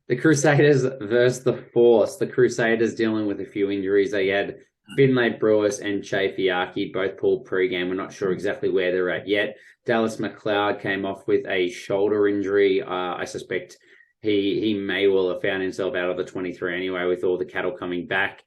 the Crusaders versus the Force. The Crusaders dealing with a few injuries. They had Finlay Brewis and Chafiaki both pulled pre-game. We're not sure exactly where they're at yet. Dallas McLeod came off with a shoulder injury. I suspect he may well have found himself out of the 23 anyway, with all the cattle coming back.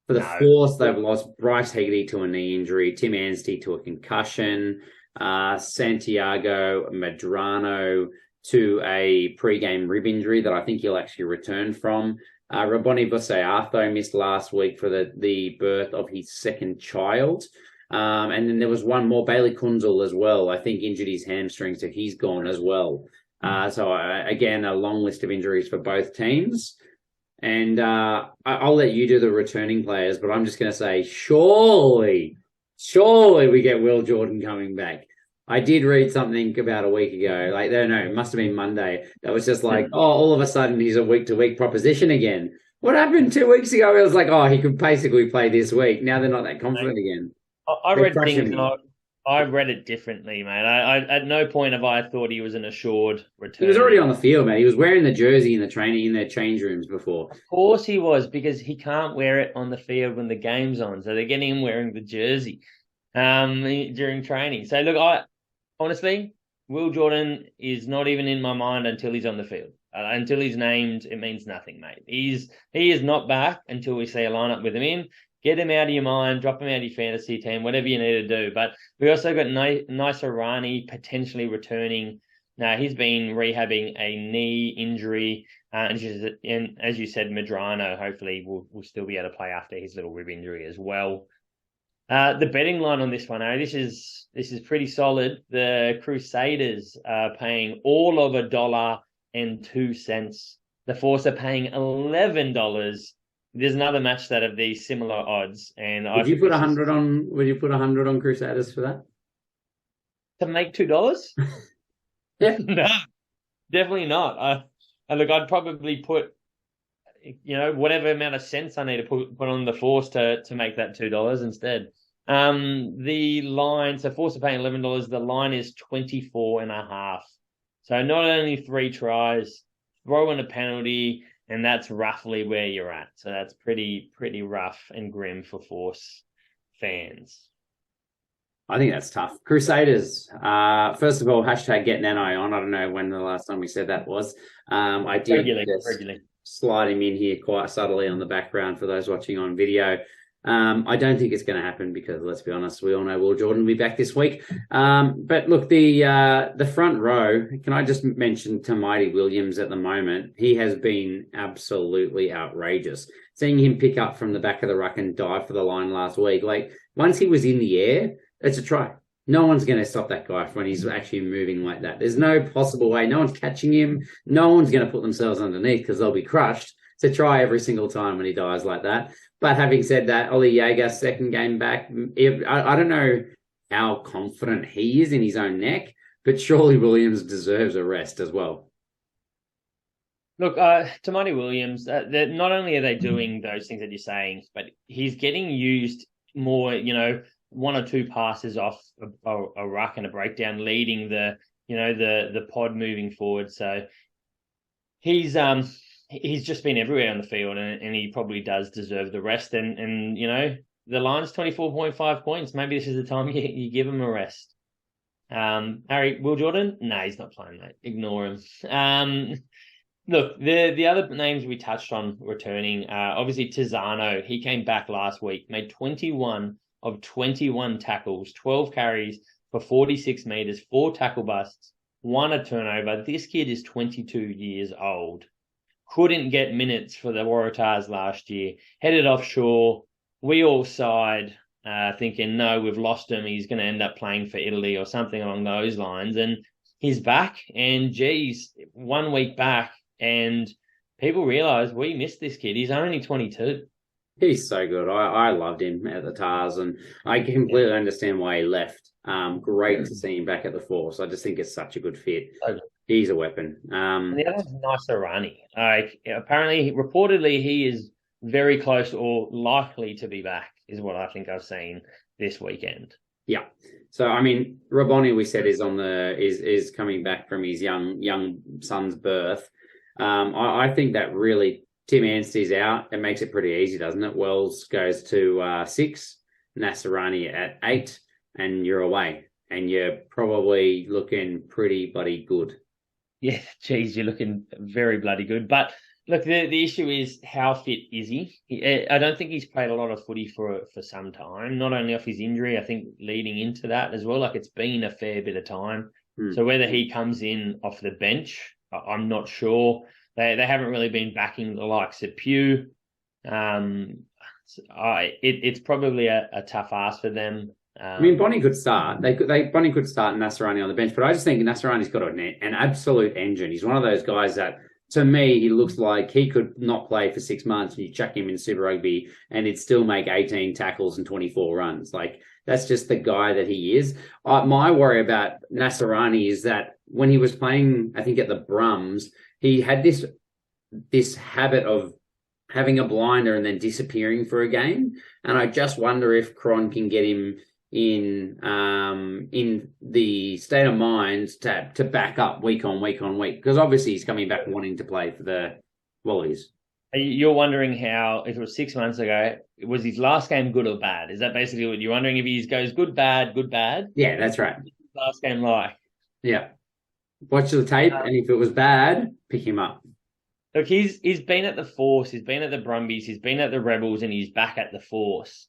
For the Force, they've lost Bryce Hegarty to a knee injury, Tim Anstey to a concussion, Santiago Medrano to a pre-game rib injury that I think he'll actually return from. Raboni Buseartho missed last week for the birth of his second child. And then there was one more, Bailey Kunzel as well. I think injured his hamstring, so he's gone as well. Again, a long list of injuries for both teams. And I'll let you do the returning players, but I'm just going to say, surely we get Will Jordan coming back. I did read something about a week ago. It must have been Monday. That was just like, all of a sudden he's a week-to-week proposition again. What happened 2 weeks ago? It was like, he could basically play this week. Now they're not that confident again. I read things and I read it differently, mate. I at no point have I thought he was an assured return. He was already on the field, mate. He was wearing the jersey in their change rooms before. Of course he was, because he can't wear it on the field when the game's on. So they're getting him wearing the jersey during training. So look, honestly, Will Jordan is not even in my mind until he's on the field. Until he's named, it means nothing, mate. He is not back until we see a lineup with him in. Get him out of your mind, drop him out of your fantasy team, whatever you need to do. But we also got Nice Rani potentially returning. Now, he's been rehabbing a knee injury. And as you said, Medrano hopefully will still be able to play after his little rib injury as well. The betting line on this one, this is pretty solid. The Crusaders are paying all of $1.02. The Force are paying $11. There's another match that have these similar odds, and would you put 100 on? Would you put 100 on Crusaders for that to make $2? Yeah, no, definitely not. Look, I'd probably put, whatever amount of cents I need to put on the Force to make that $2 instead. The line, so Force are paying $11. The line is 24.5. So not only 3 tries, throw in a penalty. And that's roughly where you're at. So that's pretty rough and grim for Force fans. I think that's tough. Crusaders, first of all, hashtag get Nano on. I don't know when the last time we said that was. I did regularly slide him in here quite subtly on the background for those watching on video. I don't think it's going to happen because, let's be honest, we all know Will Jordan will be back this week. But look, the front row, can I just mention Tamati Williams at the moment? He has been absolutely outrageous. Seeing him pick up from the back of the ruck and dive for the line last week, once he was in the air, it's a try. No one's going to stop that guy when he's actually moving like that. There's no possible way. No one's catching him. No one's going to put themselves underneath because they'll be crushed. It's a try every single time when he dives like that. But having said that, Ollie Jaeger, second game back, I don't know how confident he is in his own neck, but surely Williams deserves a rest as well. Look, Tamati Williams, not only are they doing those things that you're saying, but he's getting used more, 1 or 2 passes off a ruck and a breakdown, leading the pod moving forward. So he's just been everywhere on the field, and he probably does deserve the rest. And the line's 24.5 points. Maybe this is the time you give him a rest. Harry, Will Jordan? No, he's not playing, mate. Ignore him. Look, the other names we touched on returning, obviously Tizzano. He came back last week, made 21 of 21 tackles, 12 carries for 46 meters, 4 tackle busts, 1 a turnover. This kid is 22 years old. Couldn't get minutes for the Waratahs last year. Headed offshore. We all sighed, thinking, no, we've lost him. He's going to end up playing for Italy or something along those lines. And he's back. And, geez, 1 week back. And people realise we missed this kid. He's only 22. He's so good. I loved him at the Tars, and I completely understand why he left. Great to see him back at the Force. I just think it's such a good fit. Okay. He's a weapon. And the other one's Nice Rani. Apparently, reportedly, he is very close or likely to be back, is what I think I've seen this weekend. Yeah. So I mean, Raboni, we said, is coming back from his young son's birth. I think that really Tim Anstey's out. It makes it pretty easy, doesn't it? Wells goes to 6, Nasserani at 8, and you're away. And you're probably looking pretty bloody good. Yeah, geez, you're looking very bloody good. But look, the issue is how fit is he? I don't think he's played a lot of footy for some time. Not only off his injury, I think leading into that as well. Like it's been a fair bit of time. So whether he comes in off the bench, I'm not sure. They haven't really been backing the likes of Pew. It's probably a tough ask for them. I mean, Bonnie could start. Bonnie could start Nasserani on the bench, but I just think Nasserani's got an absolute engine. He's one of those guys that, to me, he looks like he could not play for 6 months and you chuck him in Super Rugby and he'd still make 18 tackles and 24 runs. Like, that's just the guy that he is. My worry about Nasserani is that when he was playing, I think at the Brums, he had this habit of having a blinder and then disappearing for a game. And I just wonder if Cron can get him in the state of mind to back up week on week on week, because obviously he's coming back wanting to play for the Wallabies. You're wondering how, if it was 6 months ago, was his last game good or bad? Is that basically what you're wondering? If he goes good, bad? Yeah, that's right. Last game like? Yeah. Watch the tape, and if it was bad, pick him up. Look, he's been at the Force, he's been at the Brumbies, he's been at the Rebels, and he's back at the Force.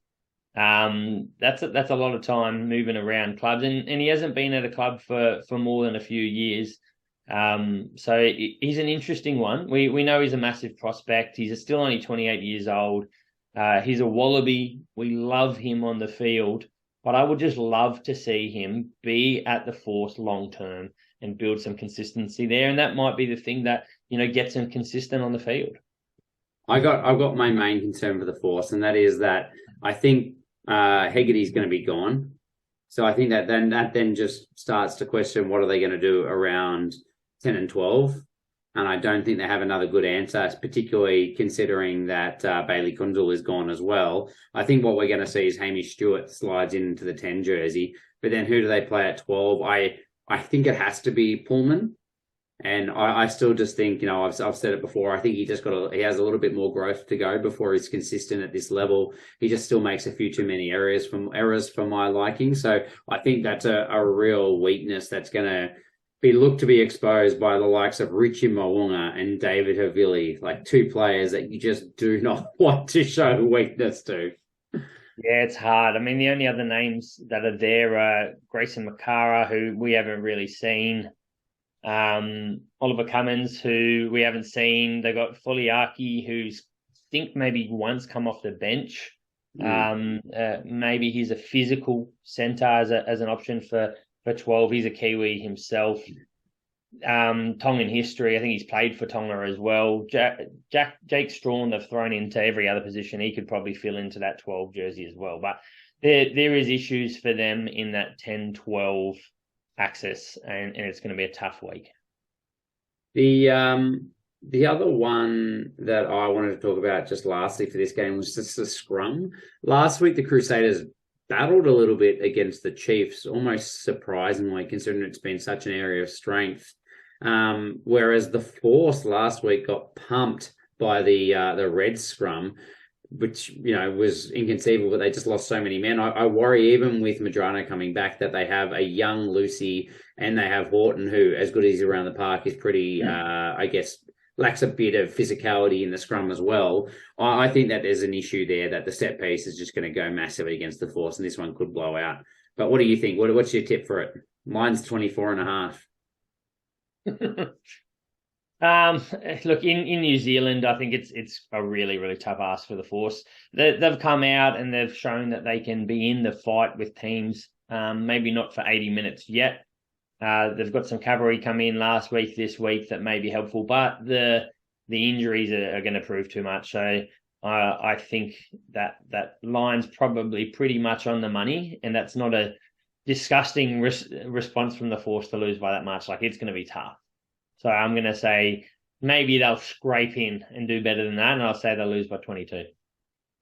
That's a lot of time moving around clubs, and he hasn't been at a club for more than a few years. So he's an interesting one. We know he's a massive prospect. He's still only 28 years old. He's a Wallaby. We love him on the field, but I would just love to see him be at the Force long term and build some consistency there. And that might be the thing that, gets him consistent on the field. I've got my main concern for the Force, and that is that I think Hegarty's going to be gone. So I think that then just starts to question what are they going to do around 10 and 12. And I don't think they have another good answer, particularly considering that Bailey Kundal is gone as well. I think what we're going to see is Hamish Stewart slides into the 10 jersey. But then who do they play at 12? I think it has to be Pullman. And I still just think, I've said it before, I think he he has a little bit more growth to go before he's consistent at this level. He just still makes a few too many errors for my liking. So I think that's a real weakness that's going to be looked to be exposed by the likes of Richie Mo'unga and David Havili, like two players that you just do not want to show weakness to. Yeah, it's hard. I mean, the only other names that are there are Grayson Makara, who we haven't really seen. Oliver Cummins, who we haven't seen. They got Foliaki, who's think maybe once come off the bench. Maybe he's a physical centre as an option for 12. He's a Kiwi himself. Tongan history, I think he's played for Tonga as well. Jake Strawn, they've thrown into every other position. He could probably fill into that 12 jersey as well. But there is issues for them in that 10-12 access, and it's going to be a tough week. The other one that I wanted to talk about just lastly for this game was just the scrum. Last week, the Crusaders battled a little bit against the Chiefs, almost surprisingly, considering it's been such an area of strength. Whereas the Force last week got pumped by the Reds scrum, which, was inconceivable, but they just lost so many men. I worry, even with Medrano coming back, that they have a young Lucy and they have Horton, who, as good as he's around the park, is pretty, I guess, lacks a bit of physicality in the scrum as well. I think that there's an issue there, that the set piece is just going to go massively against the Force, and this one could blow out. But what do you think? What's your tip for it? Mine's 24.5. Look, in New Zealand, I think it's a really, really tough ask for the Force. They've come out and they've shown that they can be in the fight with teams, maybe not for 80 minutes yet. They've got some cavalry come in last week, this week, that may be helpful, but the injuries are going to prove too much. So I think that line's probably pretty much on the money, and that's not a disgusting response from the Force to lose by that much. Like, it's going to be tough. So I'm going to say maybe they'll scrape in and do better than that, and I'll say they'll lose by 22.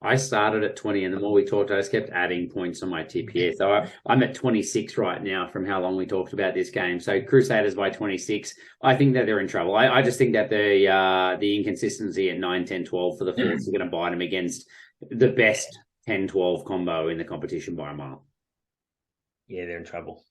I started at 20, and the more we talked, I just kept adding points on my TPS. So I'm at 26 right now from how long we talked about this game. So Crusaders by 26. I think that they're in trouble. I just think that the inconsistency at 9, 10, 12 for the Force are going to bite them against the best 10-12 combo in the competition by a mile. Yeah, they're in trouble.